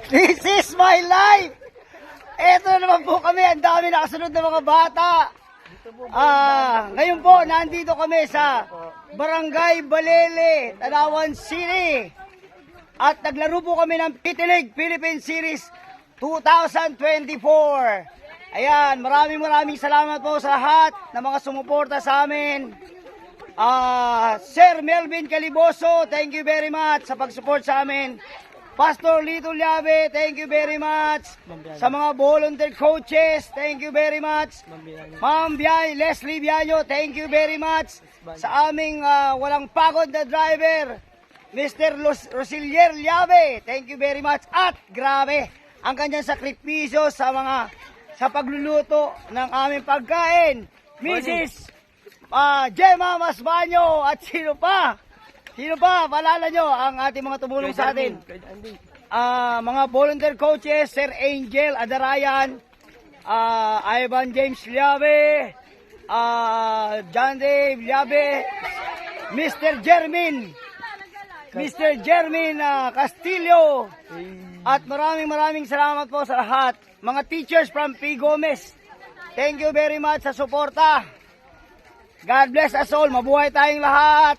This is my life! Eto na naman po kami, ang dami nakasunod na mga bata. Ngayon po, nandito kami sa Barangay Balele, Tanawan City. At naglaro po kami ng Pitilig Philippine Series 2024. Ayan, maraming salamat po sa lahat na mga sumuporta sa amin. Sir Melvin Caliboso, thank you very much sa pag-support sa amin. Pastor Lito Llabe, thank you very much. Sa mga volunteer coaches, thank you very much. Ma'am Leslie Biayo, thank you very much. Sa aming walang pagod na driver, Mr. Rosilier Llabe, thank you very much. At grabe, ang kanyang sakripisyo sa pagluluto ng aming pagkain, Mrs. Gemma Masbanyo, at sino pa? Palala nyo ang ating mga tumulong sa atin. Mga volunteer coaches, Sir Angel Adarayan, Ivan James Llabe, John Dave Llabe, Mr. Jermin Castillo, at maraming salamat po sa lahat. Mga teachers from P. Gomez, thank you very much sa suporta. God bless us all. Mabuhay tayong lahat.